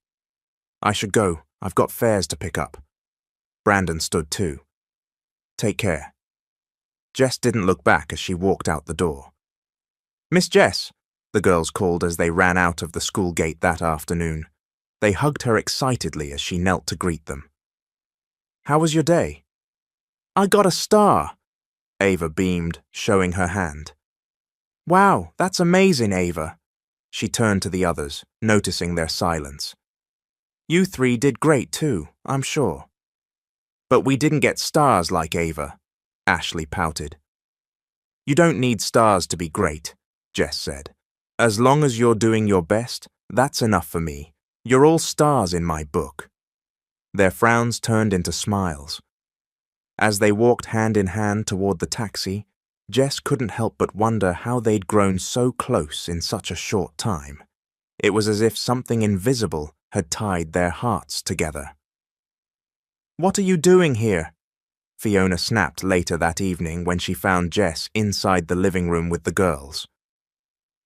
"I should go. I've got fares to pick up." Brandon stood too. "Take care." Jess didn't look back as she walked out the door. "Miss Jess," the girls called as they ran out of the school gate that afternoon. They hugged her excitedly as she knelt to greet them. "How was your day?" "I got a star," Ava beamed, showing her hand. "Wow, that's amazing, Ava." She turned to the others, noticing their silence. "You three did great too, I'm sure." "But we didn't get stars like Ava," Ashley pouted. "You don't need stars to be great," Jess said. "As long as you're doing your best, that's enough for me. You're all stars in my book." Their frowns turned into smiles. As they walked hand in hand toward the taxi, Jess couldn't help but wonder how they'd grown so close in such a short time. It was as if something invisible had tied their hearts together. "What are you doing here?" Fiona snapped later that evening when she found Jess inside the living room with the girls.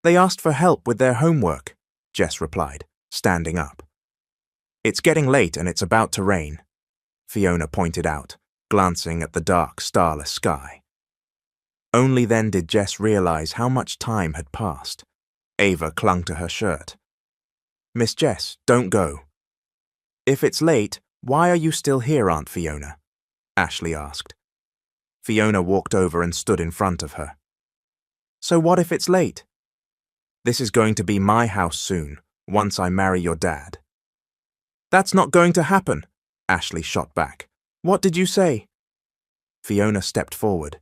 "They asked for help with their homework," Jess replied, standing up. "It's getting late and it's about to rain," Fiona pointed out, glancing at the dark, starless sky. Only then did Jess realize how much time had passed. Ava clung to her shirt. "Miss Jess, don't go." "If it's late, why are you still here, Aunt Fiona?" Ashley asked. Fiona walked over and stood in front of her. "So what if it's late?" "This is going to be my house soon, once I marry your dad." "That's not going to happen," Ashley shot back. "What did you say?" Fiona stepped forward.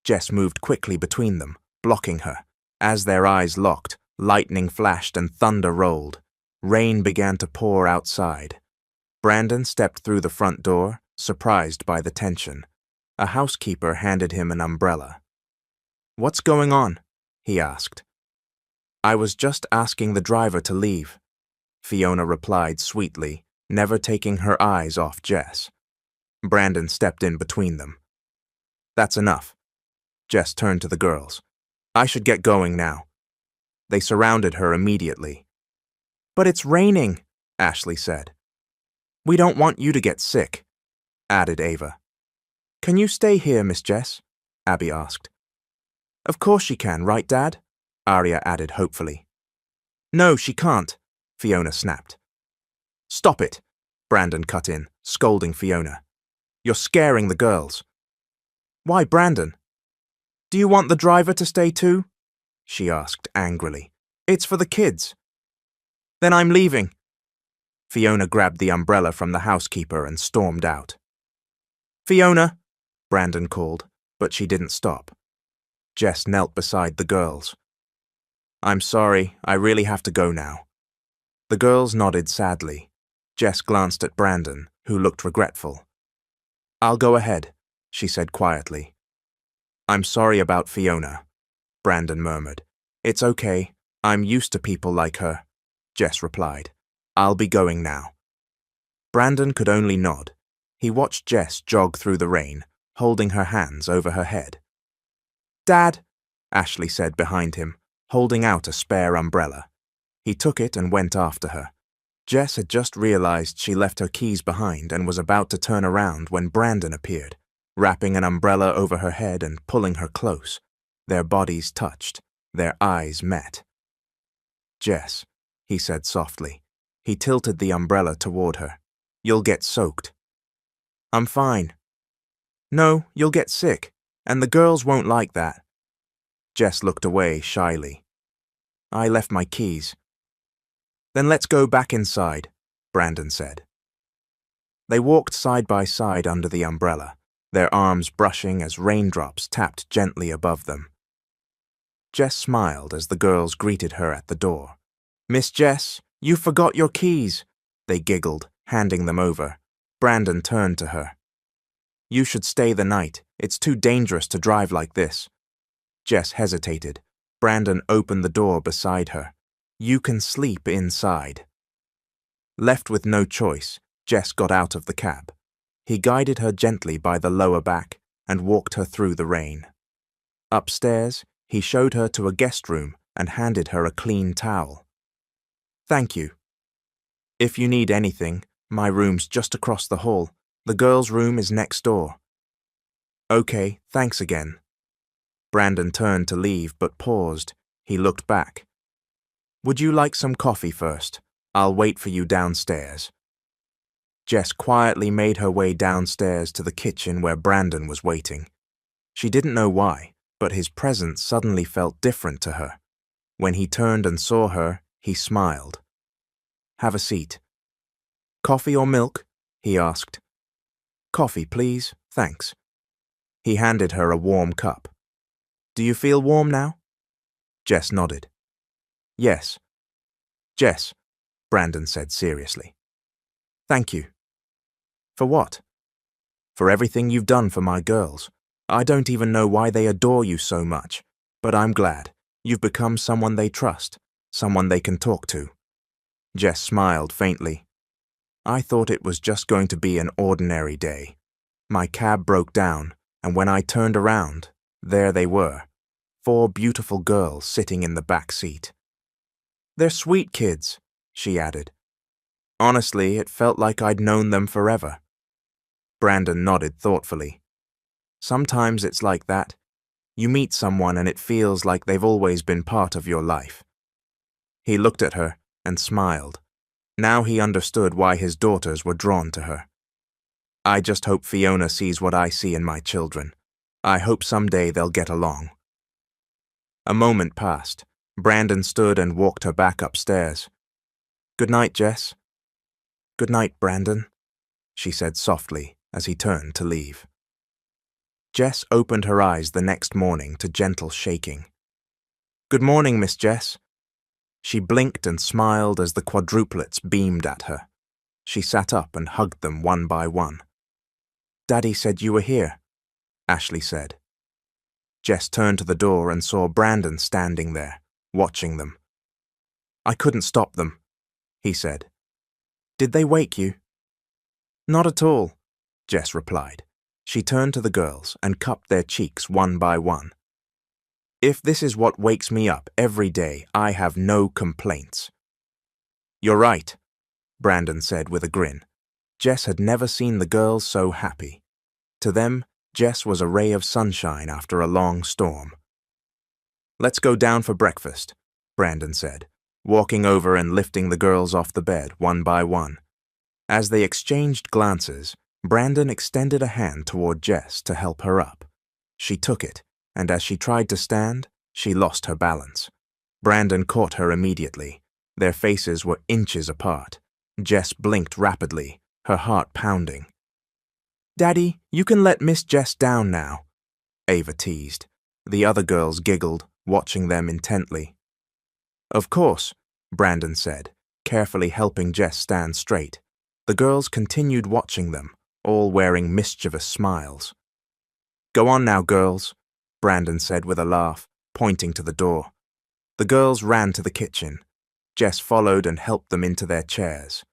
Jess moved quickly between them, blocking her. As their eyes locked, lightning flashed and thunder rolled. Rain began to pour outside. Brandon stepped through the front door, surprised by the tension. A housekeeper handed him an umbrella. "What's going on?" he asked. "I was just asking the driver to leave," Fiona replied sweetly, never taking her eyes off Jess. Brandon stepped in between them. "That's enough." Jess turned to the girls. "I should get going now." They surrounded her immediately. "But it's raining," Ashley said. "We don't want you to get sick," added Ava. "Can you stay here, Miss Jess?" Abby asked. "Of course she can, right, Dad?" Arya added hopefully. "No, she can't," Fiona snapped. "Stop it," Brandon cut in, scolding Fiona. "You're scaring the girls." "Why, Brandon? Do you want the driver to stay too?" she asked angrily. "It's for the kids." "Then I'm leaving." Fiona grabbed the umbrella from the housekeeper and stormed out. "Fiona," Brandon called, but she didn't stop. Jess knelt beside the girls. "I'm sorry, I really have to go now." The girls nodded sadly. Jess glanced at Brandon, who looked regretful. "I'll go ahead," she said quietly. "I'm sorry about Fiona," Brandon murmured. "It's okay. I'm used to people like her," Jess replied. "I'll be going now." Brandon could only nod. He watched Jess jog through the rain, holding her hands over her head. "Dad," Ashley said behind him, holding out a spare umbrella. He took it and went after her. Jess had just realized she left her keys behind and was about to turn around when Brandon appeared, wrapping an umbrella over her head and pulling her close. Their bodies touched. Their eyes met. "Jess," he said softly. He tilted the umbrella toward her. "You'll get soaked." "I'm fine." "No, you'll get sick, and the girls won't like that." Jess looked away shyly. "I left my keys." "Then let's go back inside," Brandon said. They walked side by side under the umbrella, their arms brushing as raindrops tapped gently above them. Jess smiled as the girls greeted her at the door. "Miss Jess, you forgot your keys," they giggled, handing them over. Brandon turned to her. "You should stay the night. It's too dangerous to drive like this." Jess hesitated. Brandon opened the door beside her. "You can sleep inside." Left with no choice, Jess got out of the cab. He guided her gently by the lower back and walked her through the rain. Upstairs, he showed her to a guest room and handed her a clean towel. "Thank you. If you need anything, my room's just across the hall. The girls' room is next door." "Okay, thanks again." Brandon turned to leave but paused. He looked back. "Would you like some coffee first? I'll wait for you downstairs." Jess quietly made her way downstairs to the kitchen where Brandon was waiting. She didn't know why, but his presence suddenly felt different to her. When he turned and saw her, he smiled. "Have a seat." "Coffee or milk?" he asked. "Coffee, please, thanks." He handed her a warm cup. "Do you feel warm now?" Jess nodded. "Yes." "Jess," Brandon said seriously. "Thank you." "For what?" "For everything you've done for my girls. I don't even know why they adore you so much, but I'm glad. You've become someone they trust, someone they can talk to." Jess smiled faintly. "I thought it was just going to be an ordinary day. My cab broke down, and when I turned around, there they were, 4 beautiful girls sitting in the back seat." "They're sweet kids," she added. "Honestly, it felt like I'd known them forever." Brandon nodded thoughtfully. "Sometimes it's like that. You meet someone and it feels like they've always been part of your life." He looked at her and smiled. Now he understood why his daughters were drawn to her. "I just hope Fiona sees what I see in my children. I hope someday they'll get along." A moment passed. Brandon stood and walked her back upstairs. "Good night, Jess." "Good night, Brandon," she said softly as he turned to leave. Jess opened her eyes the next morning to gentle shaking. "Good morning, Miss Jess." She blinked and smiled as the quadruplets beamed at her. She sat up and hugged them one by one. "Daddy said you were here," Ashley said. Jess turned to the door and saw Brandon standing there, watching them. "I couldn't stop them," he said. "Did they wake you?" "Not at all," Jess replied. She turned to the girls and cupped their cheeks one by one. "If this is what wakes me up every day, I have no complaints." "You're right," Brandon said with a grin. Jess had never seen the girls so happy. To them, Jess was a ray of sunshine after a long storm. "Let's go down for breakfast," Brandon said, walking over and lifting the girls off the bed one by one. As they exchanged glances, Brandon extended a hand toward Jess to help her up. She took it, and as she tried to stand, she lost her balance. Brandon caught her immediately. Their faces were inches apart. Jess blinked rapidly, her heart pounding. "Daddy, you can let Miss Jess down now," Ava teased. The other girls giggled, watching them intently. "Of course," Brandon said, carefully helping Jess stand straight. The girls continued watching them, all wearing mischievous smiles. "Go on now, girls," Brandon said with a laugh, pointing to the door. The girls ran to the kitchen. Jess followed and helped them into their chairs.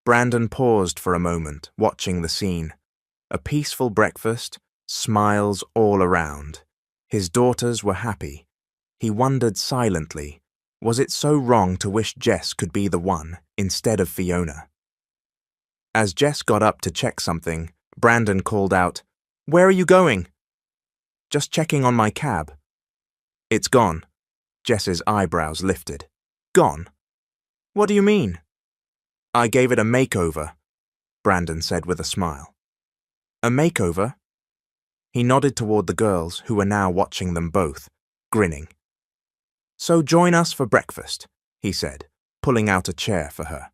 Brandon paused for a moment, watching the scene. A peaceful breakfast, smiles all around. His daughters were happy. He wondered silently, Was it so wrong to wish Jess could be the one instead of Fiona? As Jess got up to check something, Brandon called out, "Where are you going?" "Just checking on my cab." "It's gone." Jess's eyebrows lifted. "Gone? What do you mean?" "I gave it a makeover," Brandon said with a smile. "A makeover?" He nodded toward the girls who were now watching them both, grinning. "So join us for breakfast," he said, pulling out a chair for her.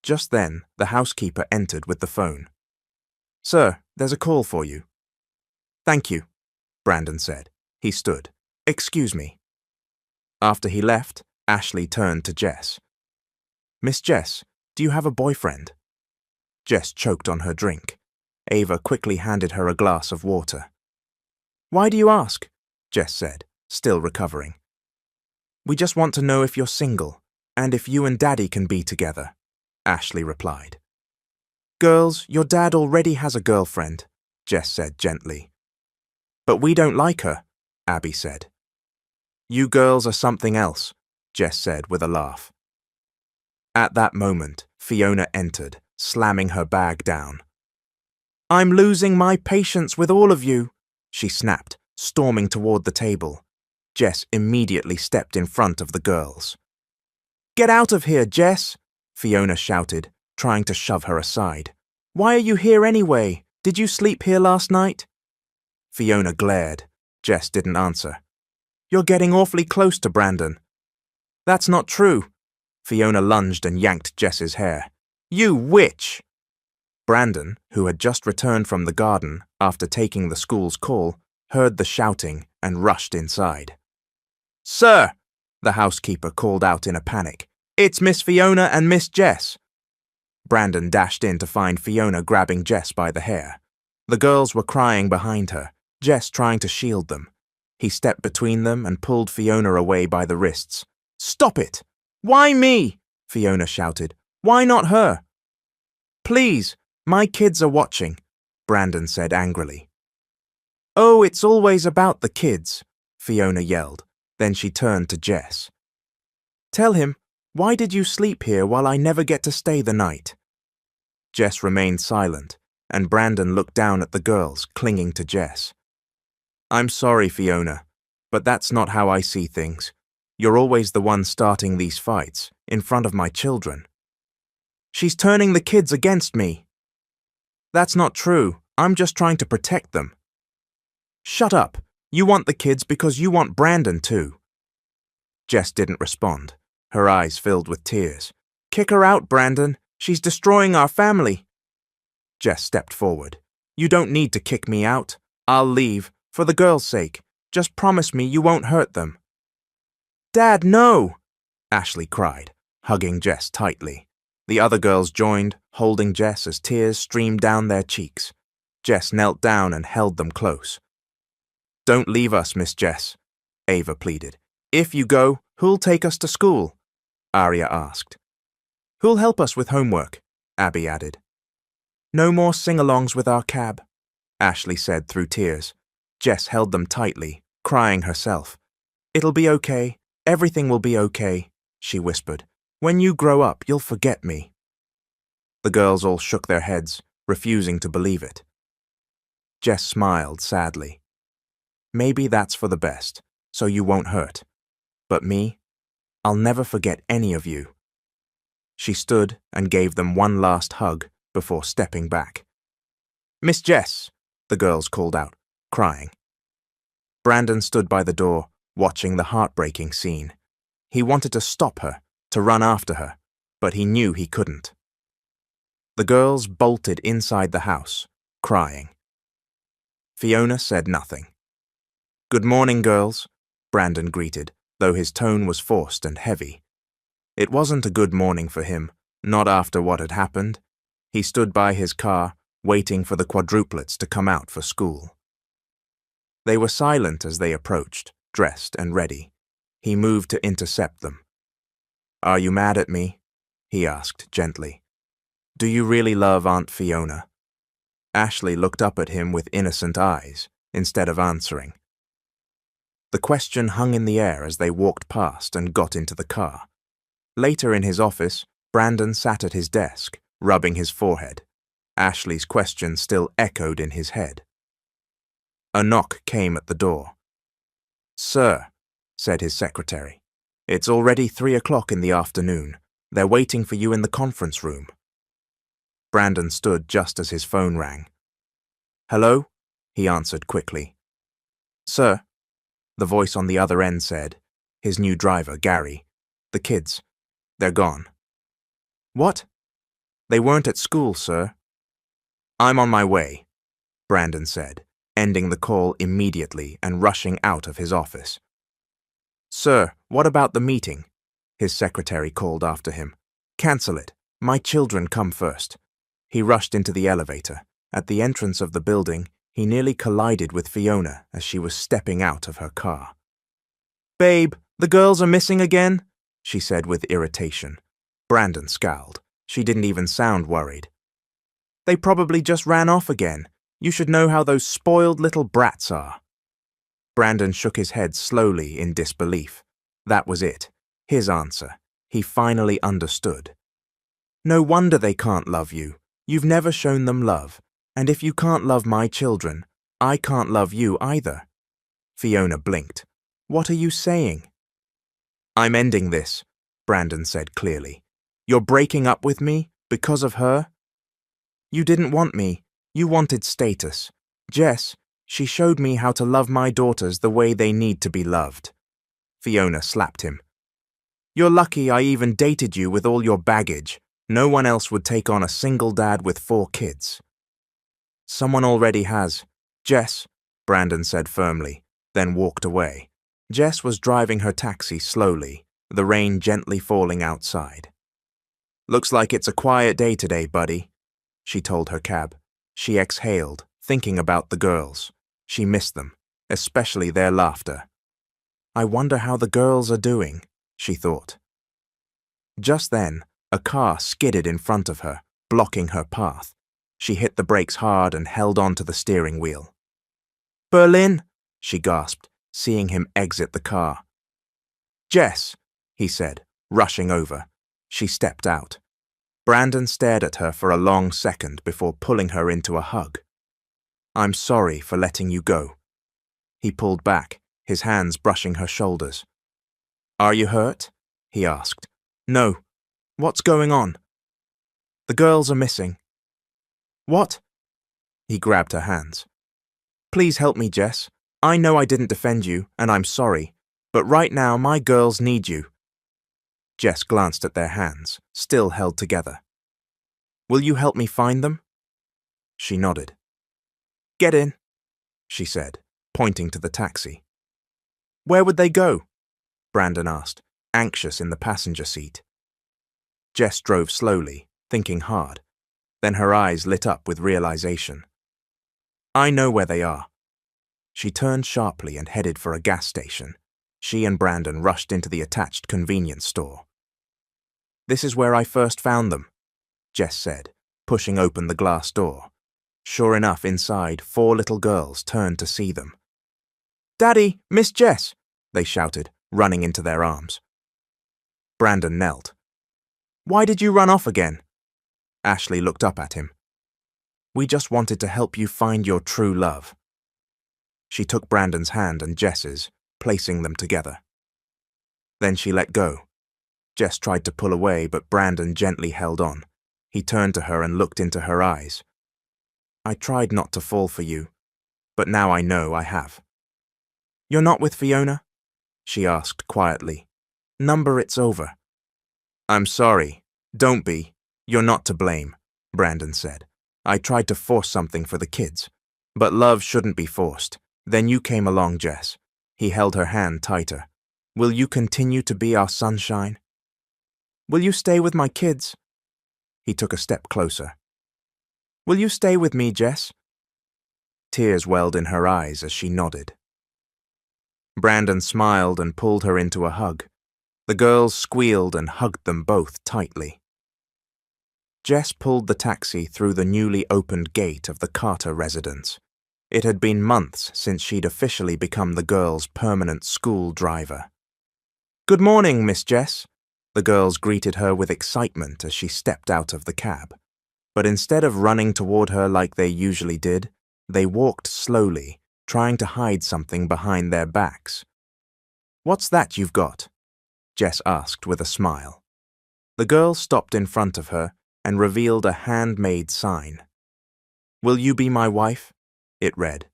Just then, the housekeeper entered with the phone. "Sir, there's a call for you." "Thank you," Brandon said. He stood. "Excuse me." After he left, Ashley turned to Jess. "Miss Jess, do you have a boyfriend?" Jess choked on her drink. Ava quickly handed her a glass of water. "Why do you ask?" Jess said, still recovering. "We just want to know if you're single, and if you and Daddy can be together," Ashley replied. "Girls, your dad already has a girlfriend," Jess said gently. "But we don't like her," Abby said. "You girls are something else," Jess said with a laugh. At that moment, Fiona entered, slamming her bag down. "I'm losing my patience with all of you," she snapped, storming toward the table. Jess immediately stepped in front of the girls. "Get out of here, Jess!" Fiona shouted, trying to shove her aside. "Why are you here anyway? Did you sleep here last night?" Fiona glared. Jess didn't answer. "You're getting awfully close to Brandon." "That's not true." Fiona lunged and yanked Jess's hair. "You witch!" Brandon, who had just returned from the garden after taking the school's call, heard the shouting and rushed inside. "Sir!" the housekeeper called out in a panic. "It's Miss Fiona and Miss Jess." Brandon dashed in to find Fiona grabbing Jess by the hair. The girls were crying behind her, Jess trying to shield them. He stepped between them and pulled Fiona away by the wrists. "Stop it! Why me?" Fiona shouted. "Why not her?" "Please, my kids are watching," Brandon said angrily. "Oh, it's always about the kids," Fiona yelled. Then she turned to Jess. "Tell him, why did you sleep here while I never get to stay the night?" Jess remained silent, and Brandon looked down at the girls clinging to Jess. "I'm sorry, Fiona, but that's not how I see things. You're always the one starting these fights, in front of my children." "She's turning the kids against me." "That's not true. I'm just trying to protect them." "Shut up. You want the kids because you want Brandon too." Jess didn't respond. Her eyes filled with tears. "Kick her out, Brandon. She's destroying our family." Jess stepped forward. "You don't need to kick me out. I'll leave, for the girls' sake. Just promise me you won't hurt them." "Dad, no!" Ashley cried, hugging Jess tightly. The other girls joined, holding Jess as tears streamed down their cheeks. Jess knelt down and held them close. "Don't leave us, Miss Jess," Ava pleaded. "If you go, who'll take us to school?" Arya asked. "Who'll help us with homework?" Abby added. "No more sing-alongs with our cab," Ashley said through tears. Jess held them tightly, crying herself. "It'll be okay. Everything will be okay," she whispered. "When you grow up, you'll forget me." The girls all shook their heads, refusing to believe it. Jess smiled sadly. "Maybe that's for the best, so you won't hurt. But me, I'll never forget any of you." She stood and gave them one last hug before stepping back. "Miss Jess," the girls called out, crying. Brandon stood by the door, watching the heartbreaking scene. He wanted to stop her, to run after her, but he knew he couldn't. The girls bolted inside the house, crying. Fiona said nothing. "Good morning, girls," Brandon greeted, though his tone was forced and heavy. It wasn't a good morning for him, not after what had happened. He stood by his car, waiting for the quadruplets to come out for school. They were silent as they approached, dressed and ready. He moved to intercept them. "Are you mad at me?" he asked gently. "Do you really love Aunt Fiona?" Ashley looked up at him with innocent eyes, instead of answering. The question hung in the air as they walked past and got into the car. Later in his office, Brandon sat at his desk, rubbing his forehead. Ashley's question still echoed in his head. A knock came at the door. "Sir," said his secretary, "it's already 3 o'clock in the afternoon. They're waiting for you in the conference room." Brandon stood just as his phone rang. "Hello?" he answered quickly. "Sir," the voice on the other end said, his new driver, Gary. "The kids, they're gone." "What?" "They weren't at school, sir." "I'm on my way," Brandon said, ending the call immediately and rushing out of his office. "Sir, what about the meeting?" his secretary called after him. "Cancel it. My children come first." He rushed into the elevator. At the entrance of the building, he nearly collided with Fiona as she was stepping out of her car. "Babe, the girls are missing again," she said with irritation. Brandon scowled. She didn't even sound worried. "They probably just ran off again. You should know how those spoiled little brats are." Brandon shook his head slowly in disbelief. That was it. His answer. He finally understood. "No wonder they can't love you. You've never shown them love. And if you can't love my children, I can't love you either." Fiona blinked. "What are you saying?" "I'm ending this," Brandon said clearly. "You're breaking up with me because of her?" "You didn't want me. You wanted status. Jess, she showed me how to love my daughters the way they need to be loved." Fiona slapped him. "You're lucky I even dated you with all your baggage. No one else would take on a single dad with 4 kids. "Someone already has. Jess," Brandon said firmly, then walked away. Jess was driving her taxi slowly, the rain gently falling outside. "Looks like it's a quiet day today, buddy," she told her cab. She exhaled, thinking about the girls. She missed them, especially their laughter. "I wonder how the girls are doing," she thought. Just then, a car skidded in front of her, blocking her path. She hit the brakes hard and held on to the steering wheel. "Berlin!" she gasped, seeing him exit the car. "Jess!" he said, rushing over. She stepped out. Brandon stared at her for a long second before pulling her into a hug. "I'm sorry for letting you go." He pulled back, his hands brushing her shoulders. "Are you hurt?" he asked. "No. What's going on?" "The girls are missing." "What?" He grabbed her hands. "Please help me, Jess. I know I didn't defend you, and I'm sorry, but right now my girls need you." Jess glanced at their hands, still held together. "Will you help me find them?" She nodded. "Get in," she said, pointing to the taxi. "Where would they go?" Brandon asked, anxious in the passenger seat. Jess drove slowly, thinking hard. Then her eyes lit up with realization. "I know where they are." She turned sharply and headed for a gas station. She and Brandon rushed into the attached convenience store. "This is where I first found them," Jess said, pushing open the glass door. Sure enough, inside, 4 little girls turned to see them. "Daddy, Miss Jess!" they shouted, running into their arms. Brandon knelt. "Why did you run off again?" Ashley looked up at him. "We just wanted to help you find your true love." She took Brandon's hand and Jess's, placing them together. Then she let go. Jess tried to pull away, but Brandon gently held on. He turned to her and looked into her eyes. "I tried not to fall for you, but now I know I have." "You're not with Fiona?" she asked quietly. "Number it's over." "I'm sorry. Don't be. You're not to blame," Brandon said. "I tried to force something for the kids. But love shouldn't be forced. Then you came along, Jess." He held her hand tighter. "Will you continue to be our sunshine?" "Will you stay with my kids?" He took a step closer. "Will you stay with me, Jess?" Tears welled in her eyes as she nodded. Brandon smiled and pulled her into a hug. The girls squealed and hugged them both tightly. Jess pulled the taxi through the newly opened gate of the Carter residence. It had been months since she'd officially become the girls' permanent school driver. "Good morning, Miss Jess." The girls greeted her with excitement as she stepped out of the cab. But instead of running toward her like they usually did, they walked slowly, trying to hide something behind their backs. "What's that you've got?" Jess asked with a smile. The girl stopped in front of her and revealed a handmade sign. "Will you be my wife?" it read.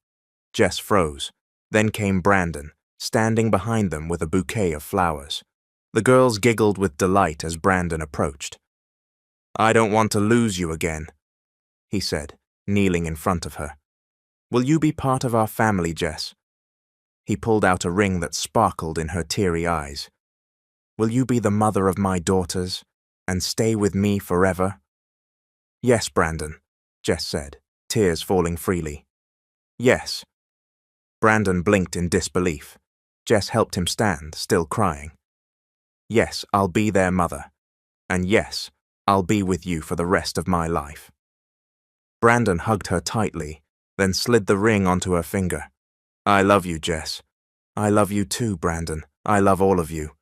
Jess froze. Then came Brandon, standing behind them with a bouquet of flowers. The girls giggled with delight as Brandon approached. "I don't want to lose you again," he said, kneeling in front of her. "Will you be part of our family, Jess?" He pulled out a ring that sparkled in her teary eyes. "Will you be the mother of my daughters and stay with me forever?" "Yes, Brandon," Jess said, tears falling freely. "Yes." Brandon blinked in disbelief. Jess helped him stand, still crying. "Yes, I'll be their mother. And yes, I'll be with you for the rest of my life." Brandon hugged her tightly, then slid the ring onto her finger. "I love you, Jess." "I love you too, Brandon. I love all of you,"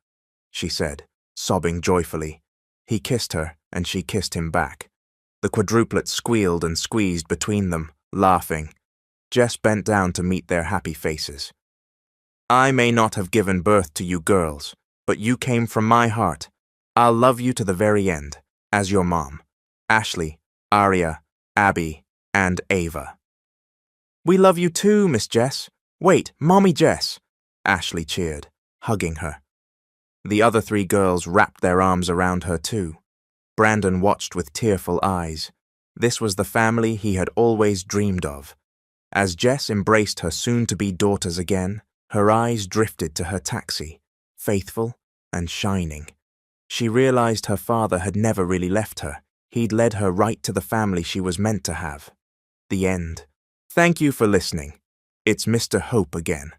she said, sobbing joyfully. He kissed her, and she kissed him back. The quadruplets squealed and squeezed between them, laughing. Jess bent down to meet their happy faces. "I may not have given birth to you girls, but you came from my heart. I'll love you to the very end, as your mom. Ashley, Aria, Abby, and Ava." "We love you too, Miss Jess. Wait, Mommy Jess," Ashley cheered, hugging her. The other three girls wrapped their arms around her too. Brandon watched with tearful eyes. This was the family he had always dreamed of. As Jess embraced her soon-to-be daughters again, her eyes drifted to her taxi, faithful and shining. She realized her father had never really left her. He'd led her right to the family she was meant to have. The end. Thank you for listening. It's Mr. Hope again.